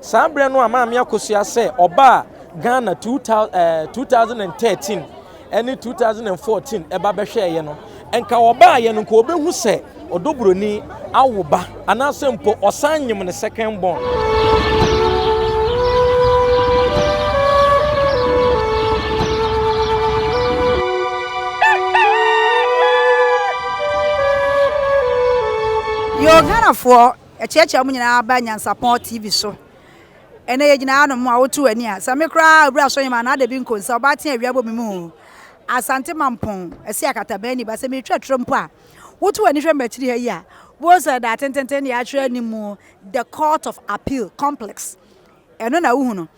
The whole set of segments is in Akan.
Sabre no ama me Akosua say oba Ghana 2013 and 2014 eba behwe ye no enka oba ye no ko obehu se odobroni awoba anase mpo osanyem ne second born. Yo Ghana for echeche mu nyina ba Nyansapo TV so ene ye nyina no mu a wotu ani a same kra obra so nyima na da bi nkonsa oba ten awia bo mu asante mampon esi akata ba ni ba se me twetro mpo a wotu ani hwe mbachiri ha yi a wo say that tenten ya hwe ni mu the Court of Appeal complex eno na wuhu no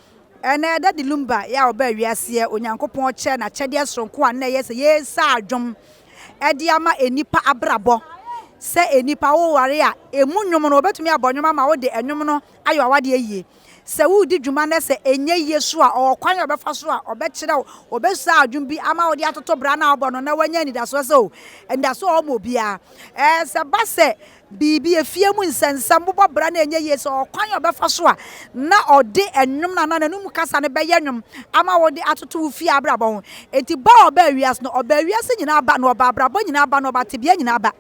ene da di Lumba ya oba wiase onyankopon che na chede sonko a na ye se ye sa adwom edi ama enipa abrabo se enipa wo ware a emu nwom no obetumi abonwom ma wo de enwom no ayo awade aye se wo di dwuma na se enye yesu a okwan obefa so a obekire obesa adwum bi ama wo de atoto bra na obo na wanya ni da so se o enda so o mo bia se ba se bibi efie mu nsensam bobo bra na enye yesu okwan obefa so a na ode enwom na nanum kasa ne be ye nwom ama wo de atoto wo fie abrabo ho enti ba oba wias no oba wias nyina ba no oba abrabo nyina ba no oba tebia nyina ba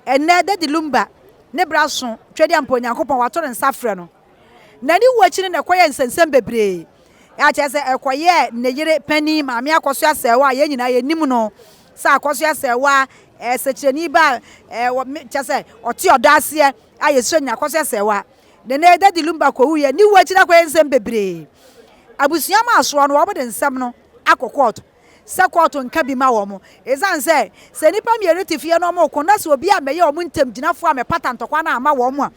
ene de Lumba ne braso twede ampo nyankopon watoro nsafre no nani wachiri ne koye nsensem bebre ya chese ekoye ne yire pani maami Akosua Serwaa ye nyina ye nim no sa Akosua Serwaa secheni ba chese oti odase ayeso nya Akosua Serwaa ne de Lumba ko wu ye ni wachiri koye nsem bebre abusuya ma aso no obode nsem no akokot Sekoto nka bi ma wo mo ezan se nipa mienu tifie no mo ko na se obi a meye o mo ntem ginafo a me patantokwa na ama wo mo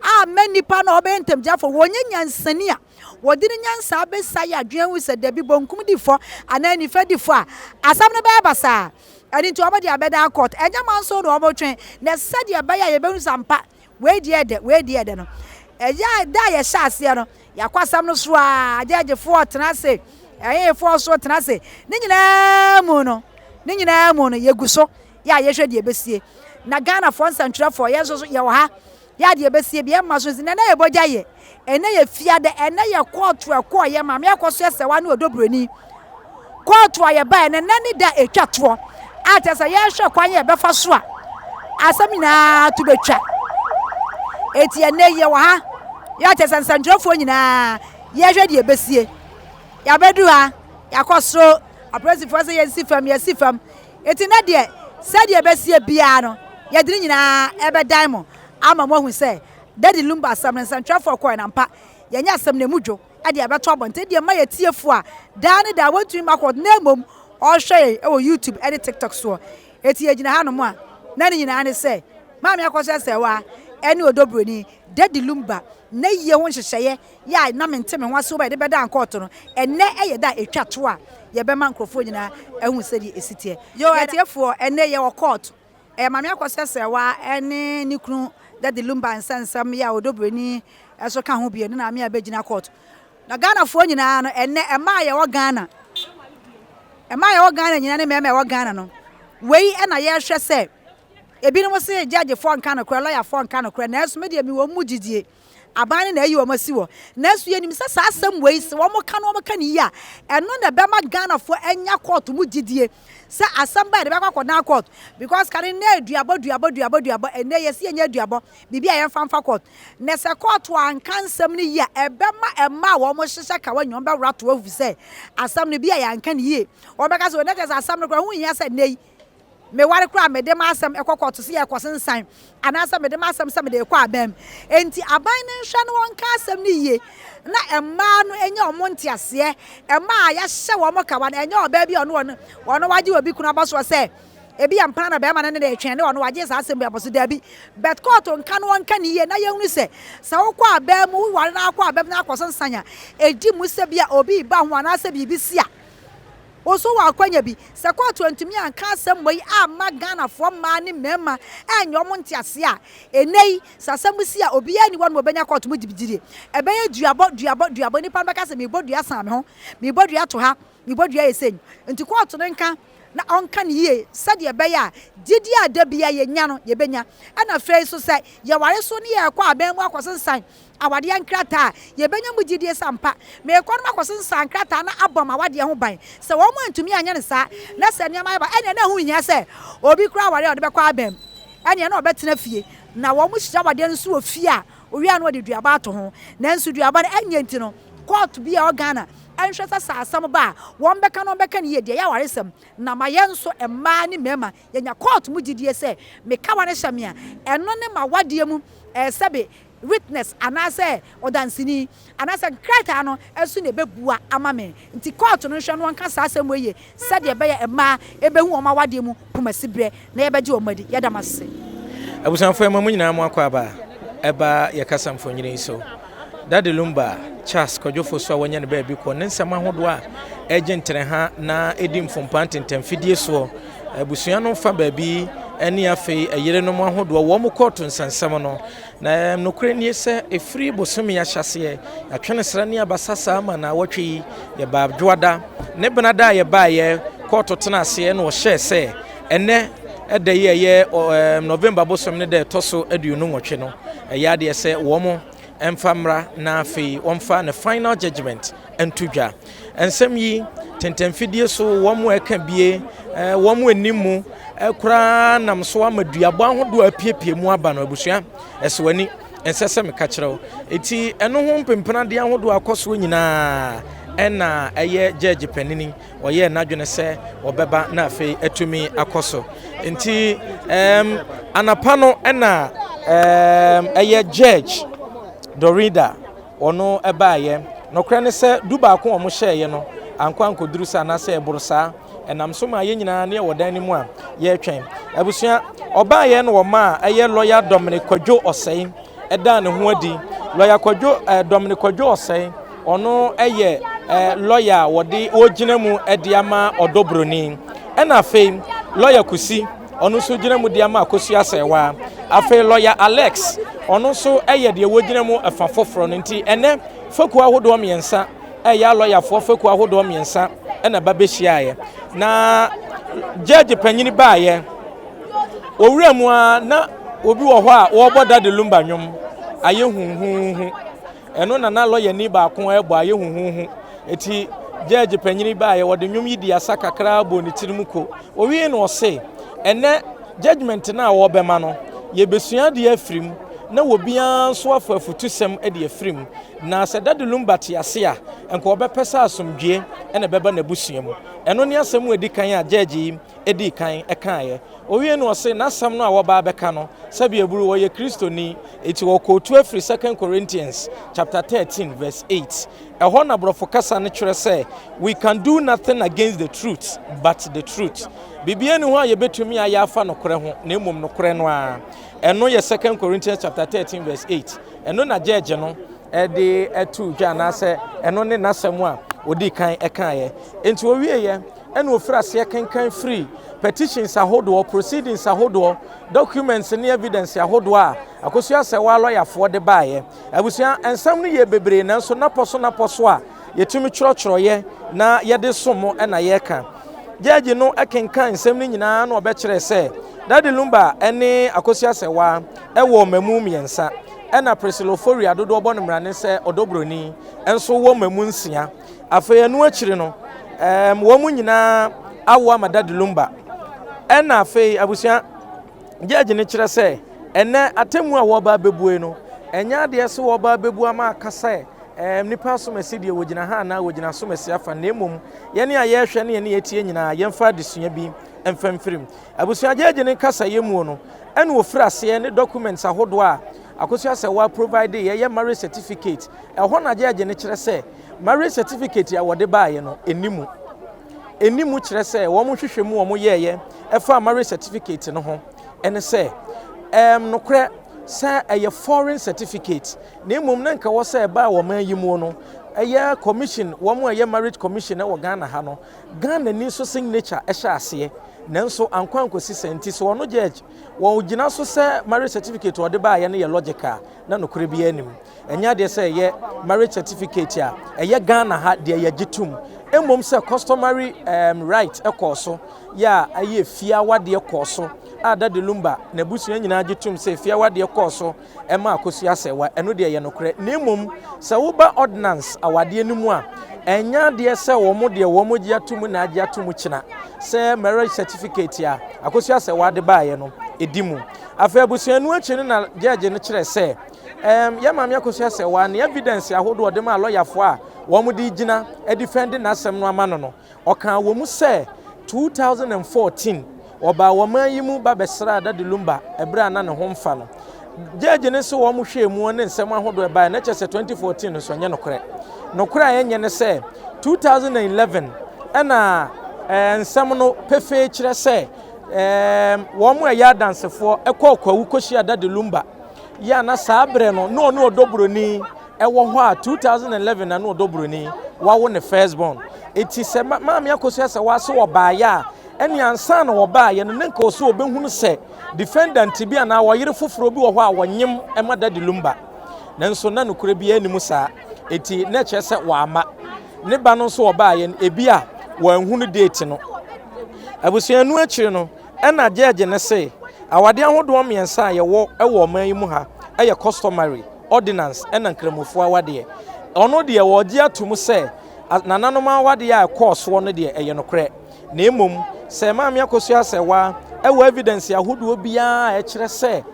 a nipa na obe ntem ginafo wonye nyansani a wodi ni nyansa abesa ya adwen hu se dabi bonkum difo ana ni fa difo a asam ne ba basa ani to obodi abeda court enya man so no obo twen na sade ba ya ye behu sampa we die de no eya da ye sha ase no yakwasam no so a agegefo otena se for so tenase ni nyina mu no yeguso ya yehwe de besie na Ghana for central for yeso so ye wo ha ya de besie bi emma so na ye bogya ye ene ye fia de ene ye court ekọ ye ma me Akosua Serwaa ne odobroni court ye ba ene nani da etwato atesa ye hwe kwan ye befa so a asamina to betwa eti ene ye wo ha ya tesa central for nyina yehwe de besie ya bedu ha yakoso apresi for say yesifam eti na de said ye besie bia no ye diri nyina ebe diamond ama mo hu say daddy Lumba asam central for coin ampa ye nya asam na mudwo ade abeto abonte de ma ye tiefo a da ne da wantu makod na mom o hwe e wo YouTube e TikTok so eti ye gina ha no mo a na ne nyina ne say maami Akosua Serwaa eni odobroni daddy Lumba na ye ho hyehyeye ya na menteme ho aso ba de beda ankoto no enne eye da etwato a ye be man krofo nyina ehu sedi esitie yo atiefo enne ye wo court maami Akosua Serwaa ene ni kunu daddy Lumba nsansam ya odobroni eso ka ho bie na maami abegina court na Ghana fo nyina no enne ema ye wo Ghana nyina ne mema ye wo Ghana no wei ena ye hwe se ebi no se judge for nka no kra lawyer for nka no kra na eso me de mi wo mugidie abane na ayi wo masi wo na eso ye nim se sa asem wei se wo mo ka ni ya eno na be ma Ghana for enya court mugidie se asem ba de be kwakọ na court because kare na duabo ene ye se enya duabo bibi a ye famfa court na se court an kansem ni ya ebe ma ema wo mo hyehye ka wanyo be rato afu se asem ni bi a ya nka ni ye wo be ka se wo na se asem no kra hu nya se nei me ware kra me dem asem ekokoto se ye kosensan anasa me dem asem se me de ekọ abam enti aban ne hwa no wonka asem ni ye na emma no enya omonti ase emma ya hye wo mo ka wa na enya oba bi ono waje obi kuna baso se ebi ampana na be ma ne de etwen ne ono waje sa asem bi aboso da bi bet court nka no wonka ni ye na ye hunu se sa wo kwa abam wo ware na akọ abam na akosensan a edi mu se bia obi ba ho anasa bi si a oso wa akwanya bi se court antumi anka asem moi ama Ghana fo ma ne mema enyo mo ntiase a enei sasem si a obi ani won obenya court mu dibidire ebenya duabo ni pa beka se me bodu asan me ho me bodu ato ha me bodu ayesen nti court no nka na onka ne ye sade beya didi adabia ye nya no ye benya ana frɛ so sɛ ye ware so ne ye kwa aban mu akosensan awade ankrata ye benya mu didi sampa me kɔ no akosensan krata na abom awade ho ban sɛ wo mu antumi anya ne sa na sɛ ne ma ba ɛne na hu nya sɛ obi kura aware ɔde bɛkɔ abam ɛne na ɔbɛtena fie na wo mu hyia awade no so wɔ fie a owia no de duaba ato ho nanso duaba no anya nti no court bi a Ghana anhwɛ sɛ asɛm ba wɔn bɛka no bɛka ne yɛ deɛ yɛ waresɛm na ma yɛn nso mmaa ne mmarima yɛnya court mu didie sɛ meka wa ne hyɛ me a ɛno ne ma wadeɛ mu sɛbe witness anase odansini anase nkrata no esu ne bebua ama me nti court no hwe no nka saa asɛm weye sɛde ebe ya ema ebehu oma wade mu pomasibre na yebeje omadi yadamase abusanfo ema mu nyina mu akwa ba eba yakasamfo nyine so Dade Lumba Charles Kwadwofo so wanya ne ba bi ko ne nsɛm ahodo a ejentere ha na edi mfompa ntentamfidie so abusua no fa ba bi ani afei ayere no mu ahodo wo mu court nsansɛm no na nokure nie sɛ efiri bosomi ahyase atwene sra ne abasasa ama na wotwe ye ba dwoada ne benada ye ba ye court tena ase na wo hye sɛ ene ɛda ye November bosom ne da toso aduonu nwotwe no ɛya de sɛ wo mu emfamra na afei womfa ne final judgment entudwa ensem yi tentemfidie so wo mu eka bie wo mu animu ekura nam so amaduabo ahodo apiepie mu aba no abusua esewani ensese me ka kyerɛw eti eno ho mpempena de ahodo akoso nyinaa ɛna ɛyɛ judge panini ɔyɛ n'adwene sɛ ɔbɛba na afei atumi akoso enti anapa no ɛna ɛyɛ judge Dorida ono ebaye nokra ne se duba ko omo hyeye no ankwa ankoduru sa na se eborosa enam so ma ye nyina ne wodan ni mu a ye twɛn abusua obaye no wo ma eye lawyer Dominic Kwadwo Osei eda ne ho adi lawyer Kwadwo Dominic Kwadwo Osei ono eye lawyer wode ogina mu edi ama Broni ena afei lawyer Kusi ono so gina mu di ama Akosua Serwaa afei lawyer Alex ono so eye de wogina mu afa foforo no nti ene faku ahodo miensa eye lawyer fo faku ahodo miensa ena ba behia na judge panyini baaye owura mu na obi wo ho a wo boda de Lumba nwom aye hunhunhu eno na lawyer ni ba ko ebo aye hunhunhu eti judge panyini baaye wo de nwom yi di asa kakra bo ni tirimuko owie no se ene judgment na wo bema no ye besua de afrim na wobia so afafutusem e de afrim na se Dade Lumba te ase a enko obepesa asomdwe ene beba na busua mu eno ne asem edi kan a judge edi kan ekaaye owie no se na asem no a woba beka no sabi eburu wo ye kristoni eti wo kotu afri 2 Corinthians chapter 13 verse 8 ehɔ na brofo kasa ne kyerɛ sɛ we can do nothing against the truth but the truth bibia ni ho a ye betumi a yafa no kore ho na emom no kore no a eno ye 2 Corinthians chapter 13 verse 8 eno na judge no de etu dwa na sɛ eno ne nasɛm a odi kan ekaaye enti owie ye ena ofira se kankan free petitions ahodo proceedings ahodo documents ne evidence ahodo a Akosua Serwaa lawyer for de baaye abusua ensam no ye bebre na so na poso a yetumi kyerɔkyerɔ ye na ye de somo ena ye ka judge no akenkan ensam no nyinaa na obɛkyerɛ sɛ Dade Lumba ene Akosua Serwaa ɛwɔ mamu miensa ena presilofori adodo obo no mrane sɛ Broni enso wo mamu nsia afei anu akiri no wo mu nyinaa awo ama Dade Lumba ena afei abusua judge ne kyerɛ sɛ ene atemu a wo ba bebue no enya de se wo ba bebu ama akasa nipa so mesi de wogina ha na wogina so mesi afa na emom ye ne aye hwe ne ye ne yetie nyina yemfa desua bi emfamfirim abusua judge ne kasa yemu no ene wo frase ne documents ahodo a Akosua Serwaa provide ye marriage certificate ehɔ na judge ne kyerɛ sɛ marriage certificate a wode baaye no enimu kyerɛ sɛ wo mo hwehwɛ mu wo mo yeye ɛfa marriage certificate no ho ene sɛ nokre sɛ ɛyɛ foreign certificate na emom na nka wo sɛ ba wo man yi mu no ɛyɛ commission wo mo ɛyɛ marriage commission ɛwɔ Ghana ha no Ghana ni so signature ɛhyɛ ase nanso ankwan kosi senti so ono judge wo gina so se marriage certificate wo de ba ye ne ye logical na no kure bia nim enya de se ye marriage certificate a eye Ghana ha de ye gitum emom se customary right ekoso ya aye fia wade ekoso ada de Lumba na busua nyina gitum se fia wade ekoso ema Akosua Serwaa eno de ye no kure na emom se wo ba ordinance awade animu a enya de se wo mo de wo mo gi atum na agi atum kina se marriage certificate ya Akosua Serwaa de ba ye no edimu afa abusua nu achi na judge ne kire se ya maame Akosua Serwaa na evidence ahodo de ma lawyer fo a wo mo di gina e defend na asem no ama no okan wo mu se 2014 oba wo man yi mu ba besra da de Lumba ebra na ne ho mfa no judge ne so wo mo hwe mu ne nsem ahodo e ba na che se 2014 so nye no kore ayenye ne se 2011 ana nsem no pefe kire se wo mo ya dansefo ekwawu koshia da de Lumba ya na sabre no no odobroni ewo ho a 2011 na no odobroni wawo ne firstborn eti se maame Akosua Serwaa so oba ya eni ansa na oba ya no nka so obehunu se defendant bi ana wo yire foforo bi wo ho a wonyem ema da de Lumba nanso na no kure bi animu saa eti na che se waama ne ba no so oba ya ebi a wanhunu date no abusua nu akire no ena judge ne se awade ahodo miensa ye wo ewo man yi mu ha eye customary ordinance ena nkramofo awade ono de wo gi atum se nananom awade ya course wo no de eye no kre na emom se maame Akosua Serwaa ewo evidence ahodo bia e kire se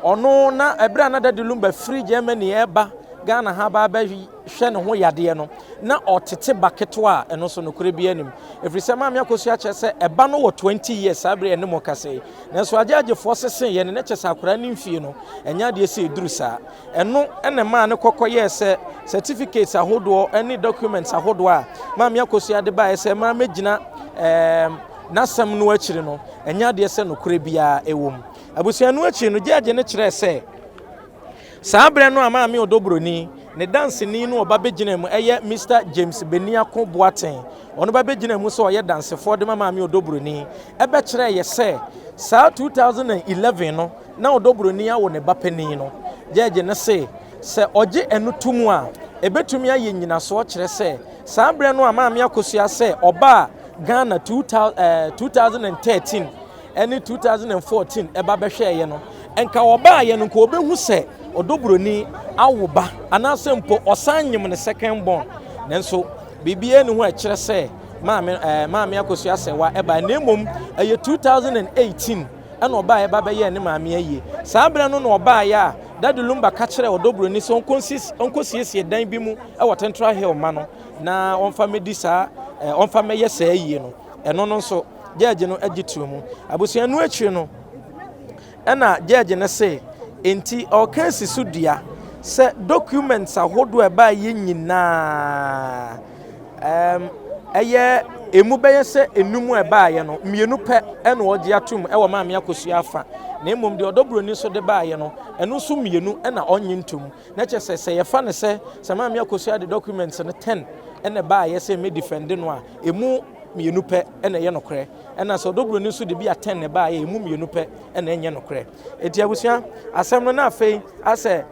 ono na ebra na da de Lumba free Germany eba Ghana ha ba hwe ne ho yade no na otete baketo a eno so no kure bia nim every se maame Akosua che se eba no wo 20 years abre ene mo kase na so ajaje fo sesen ye ne che sakura ni mfie no enya de se eduru sa eno ene ma ne kokoye se certificates ahodo any documents ahodo a maame Akosua de ba se ma megina na sam no akire no enya de se no kure bia ewom abusua no akire no jaje ne kire se sabre no amaame odobroni ne dance ni no oba begina mu eye Mr James Beniako Boaten ono ba begina mu so oye dance for de amaame odobroni ebe kire ye se sa 2011 no na odobroni awo ne bapani no jeje ne se oje enutumu a ebetumi aye nyina so kire se sabre no amaame Akosua se oba Ghana 2013 any 2014 eba behwe ye no enka oba ye no ko obehu se odobroni awoba anase mpo osanyem ne second born nanso bibie ne ho a kire se maame Akosua Serwaa eba na emom eye 2018 ana oba eba be ye ne maame aye sabre no na oba ya da de Lumba ka kire odobroni so onkosiesie dan bi mu e wo Central Hill ma no na onfa medisa onfa meye sa aye no eno no so judge no agitu mu abusua no akire no ena judge ne se enti o case sudia se documents ahodo e ba ye nyina eye emu beye se enumu e ba ye no mienu pe ena ogi atum e wo maame Akosua afa na emom de odobroni so de ba ye no eno so mienu ena onyintum na che se ye fa ne se maame Akosua de documents no 10 ena ba ye se me defend no a emu mienu pe ena ye nokre ena so odobroni so de bi a 10 ne ba ye emu mienu pe ena enye nokre eti abusua asem no na afei ase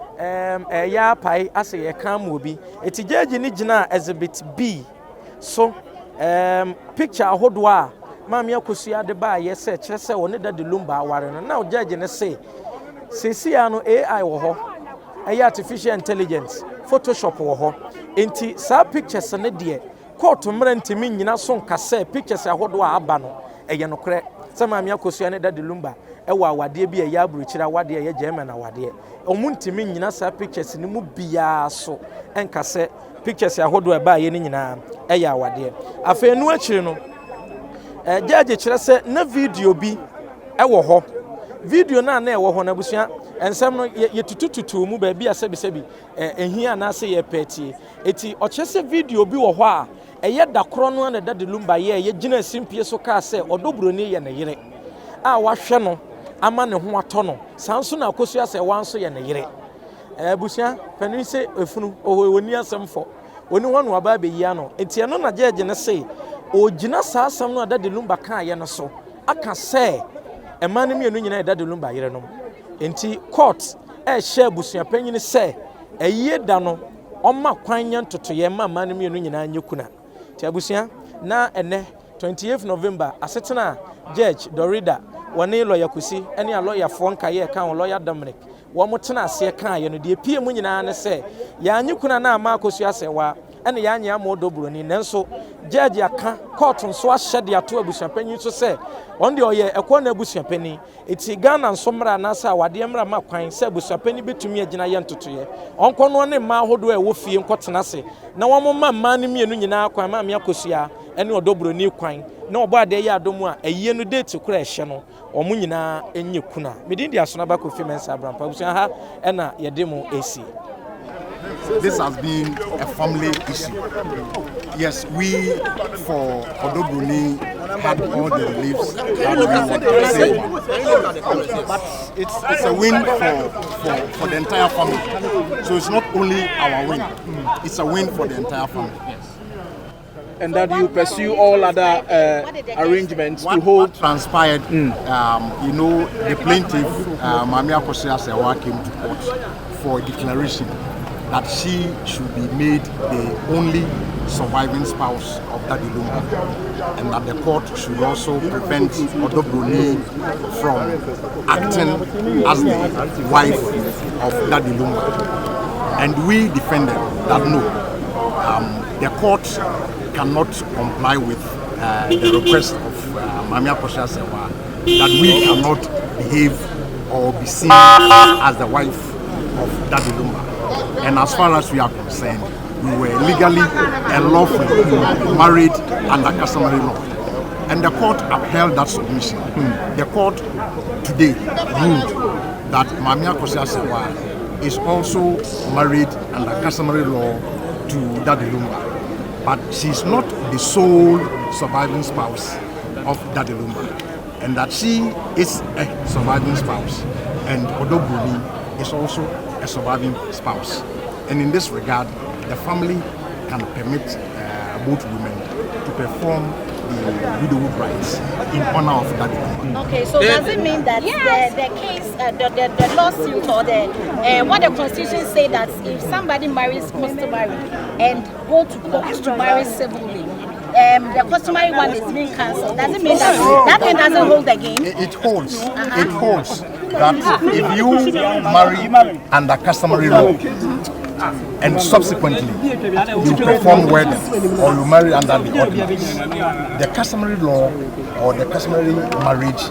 ya pai ase ye kan mo bi eti jeje ni gina exhibit B so picture ahodo a maame Akosua de ba ye se kire se woni da de Lumba aware no na jeje ne se sia no AI wo ho artificial intelligence Photoshop wo ho enti sa pictures ne de court mrantimi nyina so nkase pictures ahodo a aba no eye no kre se maame Akosua ne da de Lumba ewa awade bi ya aburuchira awade ye German awade omuntimi nyina sa pictures ni mu bia so enkase pictures ahodo e ba ye ni nyina eya awade afa nu akire no judge kire se na video bi ewo ho video na ewo ho na busua ensem no ye tutututu mu ba bi asebi ehia na ase ye peti eti o kire se video bi wo ho a eye da kro no na da de Lumba ye gina simpie so ka se odobroni ye ne yire a wahwe no ama ne ho ato no sanso na Akosua Serwaa nso ye ne yire busua panu se efunu woni asemfo woni hono aba be yia no enti eno na judge ne se ogina saa asam no ada de Lumba kan ye no so aka say e man no mienu nyina da de Lumba yere no enti court share busia panyin say eye da no oma kwan nya ntotoye ma man no mienu nyina nyekuna ti abusia na ene 28th November asetena Judge Dorida wone lawyer Kusi ene a lawyer fo nkaye kan lawyer Dominic wo motena ase kan ye no de pie mu nyina ne say ya nyekuna na ama Akosua Serwaa ene ya nya amodo Broni nanso judge aka court nso ahye ato abusuapanyin so say on de oye ekwo na abusuapanyin eti Ghana nso mra na sa wade mra ma kwan say abusuapanyin betumi agina ye ntotoye onko no ne ma hodo e wo fie nkotena se na wo ma ma ne mienu nyina kwan ma me Akosua ene odo Broni kwan na obo ade ye adomu a eyiye no date kura ehye no omu nyina enye kuna medin dia so na ba kofi mensa abrampa abusua ha ena ye de mo AC. This has been a family issue. Yes, we for Broni had all the reliefs that we wanted to say, but it's a win for the entire family. So it's not only our win; it's a win for the entire family. Yes. And that you pursue all other arrangements what, to hold. What transpired, the plaintiff, Akosua Serwaa, came to court for a declaration that she should be made the only surviving spouse of Daddy Lumba, and that the court should also prevent Broni from acting as the wife of Daddy Lumba. And we defended that no, the court cannot comply with the request of Akosua Serwaa that we cannot behave or be seen as the wife of Daddy Lumba. And as far as we are concerned, we were legally and lawfully married under customary law. And the court upheld that submission. The court today ruled that Akosua Serwaa is also married under customary law to Daddy Lumba. But she is not the sole surviving spouse of Daddy Lumba. And that she is a surviving spouse. And Broni is also a surviving spouse. And in this regard, the family can permit both women to perform the widowhood rites in honor of Daddy Lumba. Okay, so does it mean that the case, the lawsuit or what the constitution say that if somebody marries customary and go to court to marry civilly, the customary one is being cancelled? Does it mean that thing doesn't hold again? It holds. It holds that if you marry under customary law, and subsequently you perform wedding or you marry under the ordinance, the customary law or the customary marriage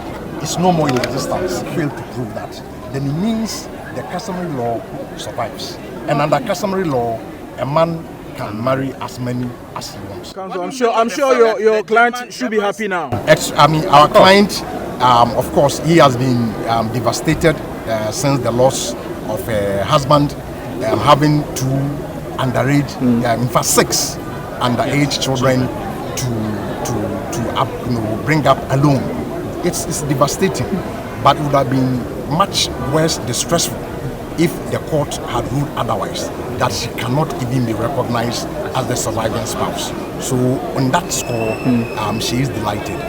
is no more in existence. Fail to prove that, then it means the customary law survives. And under customary law, a man can marry as many as he wants. Counsel, I'm sure your client should be happy now. Our client, of course, he has been devastated since the loss of a husband. Having two underage, in fact 6 underage children to bring up alone. It's devastating, but it would have been much worse, distressful, if the court had ruled otherwise, that she cannot even be recognized as the surviving spouse. So on that score, she is delighted.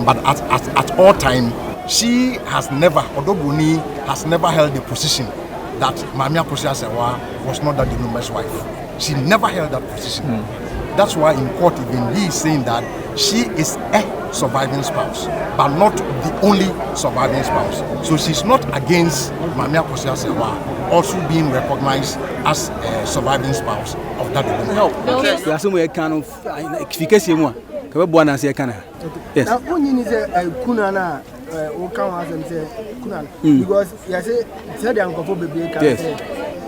But at all time, she has never, although Broni has never held the position that Akosua Serwaa was not Daddy Lumba's wife. She never held that position. That's why in court even he is saying that she is a surviving spouse, but not the only surviving spouse. So she's not against Akosua Serwaa also being recognized as a surviving spouse of Daddy Lumba. There are some kind of efficacy more. Yes. Because said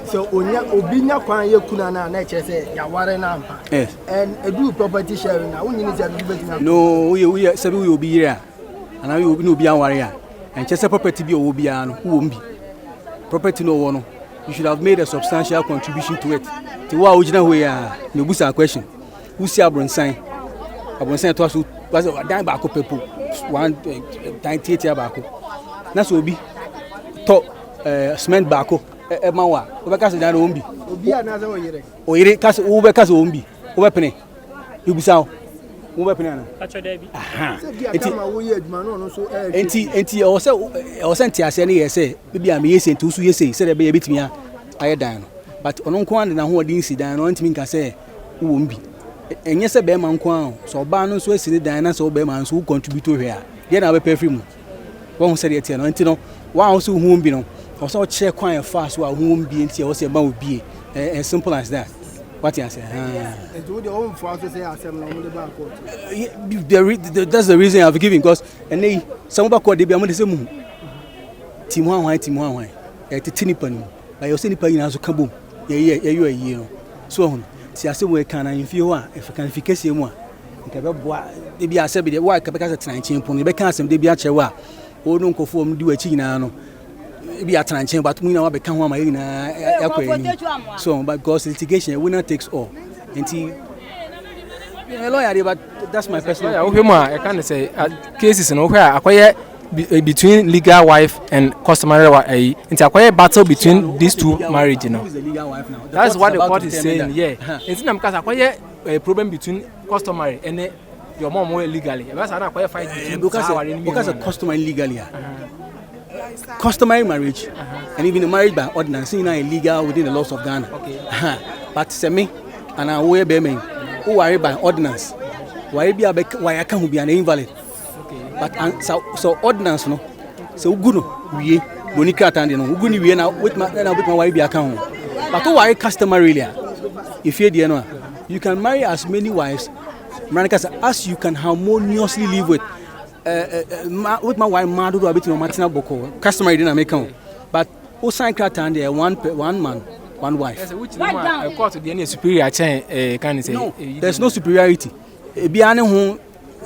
so obinya kwan ye kuna na na che say ya ware na ampa. Yes. And do property sharing na wonyi ni say be no we sabi we obi here and we no obi anware ya and che say property bi obi ya no wo mbi property no wo no you should have made a substantial contribution to it. Ti wa original way ya no busa question who see abronsan to aso was dan ba ko pepo 198 ba ko na so obi to cement ba ko e ma wa obeka se dan no ombi obi ana za oyire kase obeka se ombi obepene ibusa Wo be penana. Acho Debbie. Enti o se ntiase ne yese bibia me yese ntu so yese se de be yebetimi aye dan no but ono nko ande na ho odin si dan no ntimi nka se wo mbi enye se be ma nko an so ba no so asini dan na so be ma so contribute hwe a de na be perfect mu wo ho se de tie no enti no wa ho so hu mbi no o so che kwan e fast wa hu mbi enti o se ma obi as simple as that. What you say? That's the reason I've given because and they some back what they be among the same team one at the tinny penny. By your sinny penny as a kaboom. You a year. So, see, I say we can if you are if I can fix him one. They be a seven, why because at 19 pony, they can't some they be a chewa. Oh, don't conform do a china. Be a tranche, but we know become one my so because litigation winner takes all. And a lawyer, but that's my personal. I can't say cases in where acquire between legal wife and customary wife. It's a battle between these two marriages. You know, that's what the court is saying. Yeah, it's not because acquire a problem between customary and your mom will legally. That's an acquire fight because of customary legally. Customary marriage and even the marriage by ordinance is illegal within the laws of Ghana. But semi and I wear bemen who are by ordinance. Why I can't be an invalid. But so ordinance no so good we Monica and you know good we now with my wife be account. But who are customarily if you you can marry as many wives as you can harmoniously live with. With my wife, Madu, a bit of Martina Boko, customary didn't make home. But who signed Cratan there, one man, one wife. I call to the any superior chain, can say? No, there's no superiority. Be any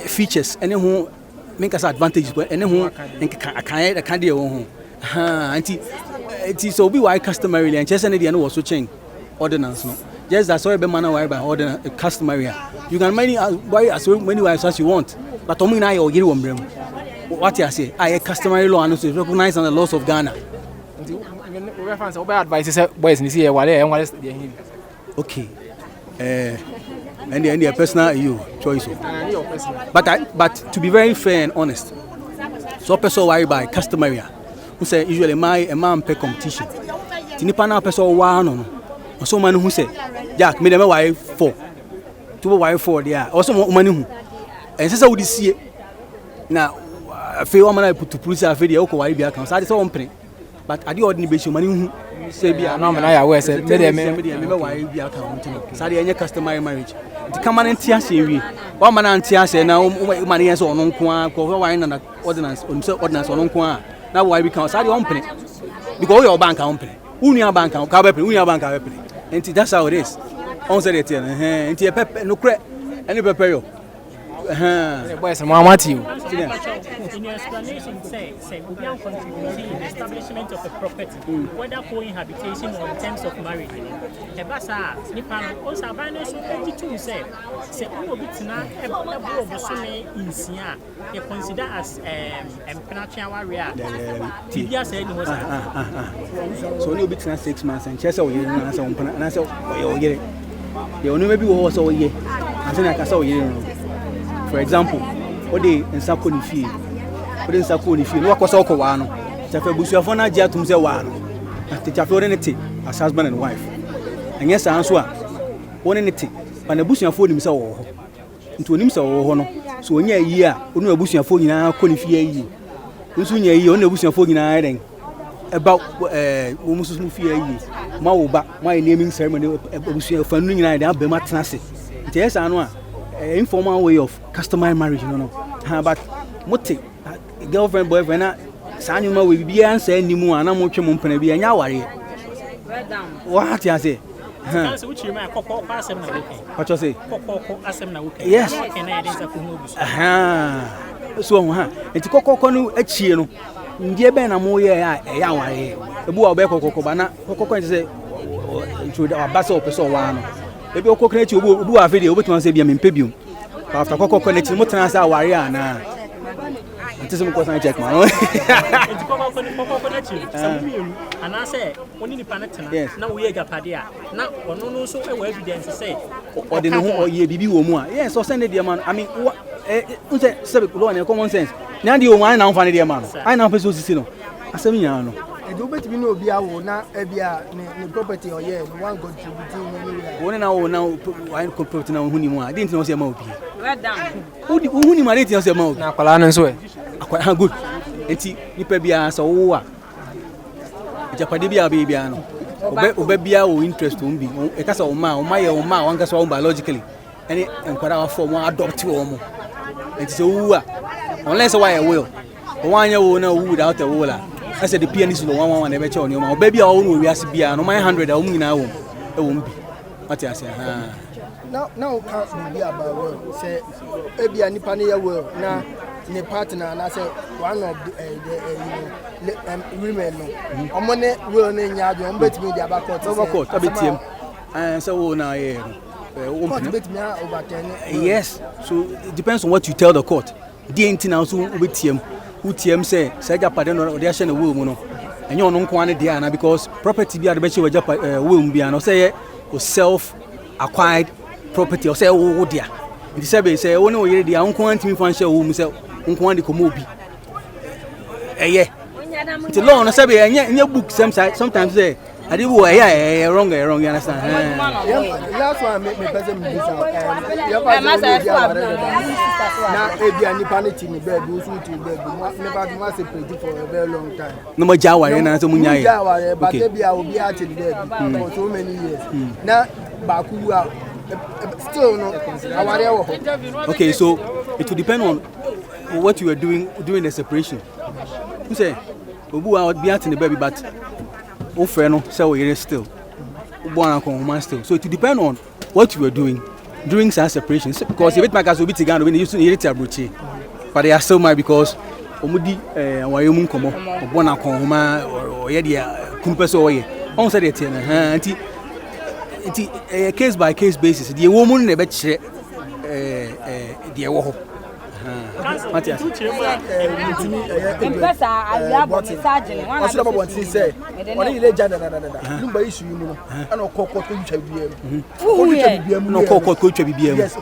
features, any who make us advantages, but any who can't deal home. It is so be why customarily and just any was so change ordinance. No, just that's why be manner why by ordinance customary. You can marry as many wives as you want. But I what you say, I customary law and recognized on the laws of Ghana. Okay. And the personal you choice. But to be very fair and honest, so person worry by customary. Who say usually a man pay competition. Tinipana person one or so man who say, Jack, made them wife for. Two wife for there. Also money who. And so would see it now. I feel I'm going to put to police a video. I be account. I saw one but I do ordinary basic money. Say be a normal. I always said, remember why be account. Sorry, any customary marriage. The common and TSC. One man and TSC now money as on one wine and ordinance on one. Now why we can't say one penny because your bank company. Unia bank company. And that's how it is. On said it and tia pepper no credit any prepare. Boys, Mama to you. In your explanation, say we can contribute in the establishment of a property, whether cohabitation or in terms of marriage. The Bassa, Nipan, also Binance 22 say who will be tonight a in Sia, you consider as Penacha warrior. Tibia said, so you'll be 6 months and Chester will answer and I said, oh, yeah, you only maybe was all year. I think I saw you. For example, what they in Sakoni fee, what in Sakoni fee, no was all one. Chafe Busuafona Jatum Zewan, at the Chaforenity as husband and wife. And yes, I answer one in it, and the Busuafon himself into himself or honor. So when you're a year, when you're Busuafon in our Conifia, when you're on the Busuafon in Ireland about almost Mufia, Mauba, my naming ceremony of Busuafon in Ireland, Bematnasi. Yes, I know. Informal way of customary marriage, you know. But what girlfriend, boyfriend, Sanuma will be answer any more, and I'm watching Mumpany be an hour. What you say? Which you might call Assem. What you say? Assem. Yes. So, it's Coco a chino. Dear Ben, I'm more a hour. The boy Beco Cobana, Coco say, to our basso person one. Maybe I'll connect you do a video with one say be in Pebium. After Coco connecting, what answer warrior now. It is because I check man. And I say, when you pan now we are Padia. Now, no, so evidence to say, or the no or ye be woman. Yes, or send it, dear man. I mean, what? Common sense. Now the one now find dear man. I know person to see no. I say me no. E do bet me no be awo na e bia ne property or yeah, one contributing anywhere. One now I property now huni mo. I didn't know say ma obi. Right down. Who ni ma didn't know say ma obi. Na kwala no so e. Akwa good. Enti nipa bia so wo a. Japade bia bia no. Obe bia wo interest on bi. E ka say o ma ye o ma wan ka so biologically. Any enkwara wa form one adopt wo mo. Enti so wo a. Unless why I will. One year wo na wo without a will. I said the pianist no one never tell you ma baby a wo no wi ase bia no my 100 a wo nyina wo e wo mbi what you say now can't be about will say e bia nipa ne ya will na ne partner na say one of the women no omo ne will ne nya do omo betimi dia ba court abetiem and so wo na ye yes, so it depends on what you tell the court. The intina so obetiem utiem say Japade no dey share na will mu no enye ono nko ane dey na because property bi ade be che will mu bia no say self acquired property or say wo dia nti say woni wo yere dia nko antimi fan share wo mu say nko ande komo obi nti law no say enye book sometimes say I did wrong, you understand? Last one, me person me this out. Now, if you are nipanity in bed, you should be bed. Never must separate for a very long time. No more Jawa, and as a munya. But maybe I will be out in bed for so many years. Now, Baku still no. Okay, so it will depend on what you are doing during the separation. You say, Obu I would be out in the baby, but. Friend, so we still. Still. So it depends on what you were doing during such separation. Because if it makes us be together, we used to hear it, but they are still my because Omudi, Wayomun Como, Bonacoma, or Yedia, Kumpeso, on said it, a case by case basis. The woman never check the war. Matthias. Lumba issue you and court yes,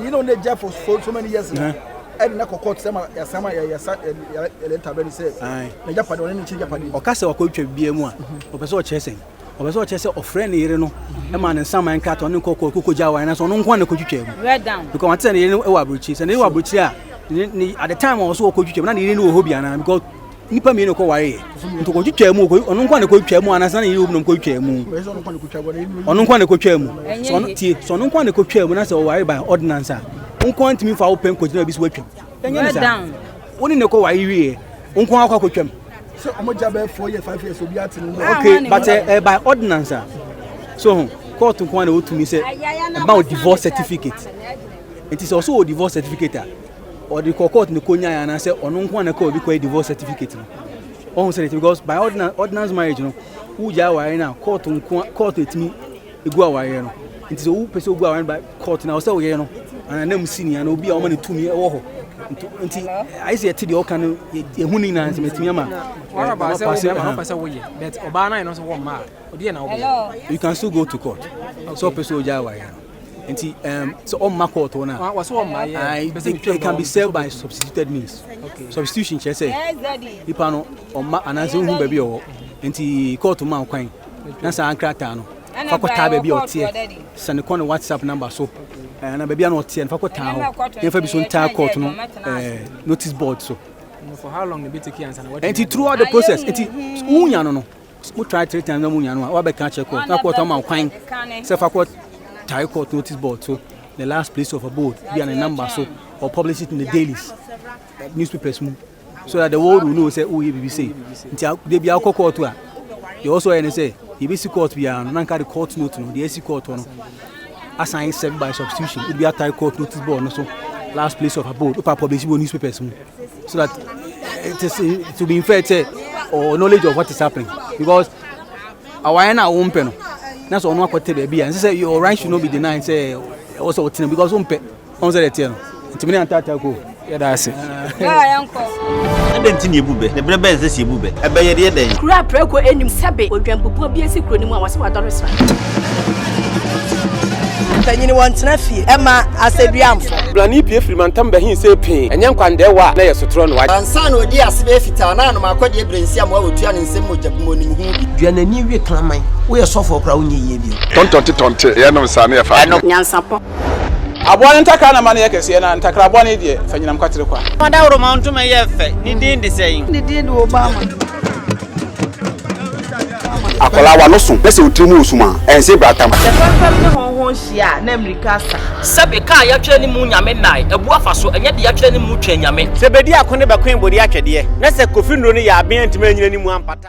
you know they jail for so many years. And na court sama ya letter say na Japade oni nchi Japade o kase wa ko twa bia mu a o pese o chese o friend yire no e ma ne nsama nka to ne kokko jawa na so no nko na ko twitwa mu red down because what say ne e wa abrochi se ne wa abrochi a at the time also ko twitwa mu na ne no hobia na because nipa me no ko ware nto ko twitwa mu ko ono nko na ko twitwa mu anasa na yire no ko twitwa mu ono nko na ko twitwa mu so no tie so no nko na ko twitwa mu na se o ware by ordinance a nko antimi fa wo pen ko jina bi so watwam red down woni ne ko ware wie nko akwa ko twam so omoja be 4 years 5 years obi ati no okay but by ordinance so court nko na otumi say about divorce certificate it is also a divorce certificate or the court ne konya ya na say ono nko na ka obi kwa divorce certificate no on say it because by ordinance marriage no who ja ware na court etimi egu aware no it is who person egu aware by court na say we no and na senior na obi a o ma ne tumi e wo ho nti I say ti de o kan ehuni na nti metimi ama but oba na no so wo ma odi na obi you can still go to court so person ja ware nti so on ma court na was one my it can be served by substituted means. Okay. Substitution che say ipa no on ma ananse hu ba bi o nti court ma kwan na sa ankrata no fakota ba bi o tie send ko no WhatsApp number so na ba bi na o tie fakota ho e fa bi so nta court no notice board so for how long the be take answer what nti throughout the process nti unya no we try 3 times na unya no wa be ka check court na court ma kwan se fakota tie court notice board so the last place of abode be a number so or publish it in the dailies newspapers so that the world will know say oh BBC nti they be alcohol court a you also say BBC court be an na the court note no the AC court no assign served by substitution it be a tie court notice board no so last place of abode or publish in newspapers so that it is to be fair say or knowledge of what is happening because our na won no na so no akote be bia say your right should not be denied say also because on say the tie no ntimi na ntata ko Yeah, that's it. Yeah, uncle. I don't think you bube. The bread is you bube. I buy your day. Crap, prego, and sabe, or jump up, be a secret, and was what dollars. Tanyini wantsena fie Emma aseduamfo Broni pie frimantam be hin se pin enye nkwande wa na yesotro no wa ansa na odi asebe fita na no makode ebrensi am wa wotua ne nsem mojabumoni mu hu duanani wie klaman wo ye sofo kra wo nye ye bi tontonte ye no nsa na ye fa Nyansapo aboa ntakra na ma na ye kese na ntakra aboa ne de fanyinam kwatere kwa mada woro ma ntoma ye fe ni din de sey ni din Obama akola wa no so pese otimu osuma ense bratam the family ne honhon hia na America sa sabe ka ya twere ni mu nyame nai ebu afa so enye de ya twere ni mu twa nyame sebedi akone be kwen bodi atwede na se kofi nro ni ya aben antima nyina ni mu ampata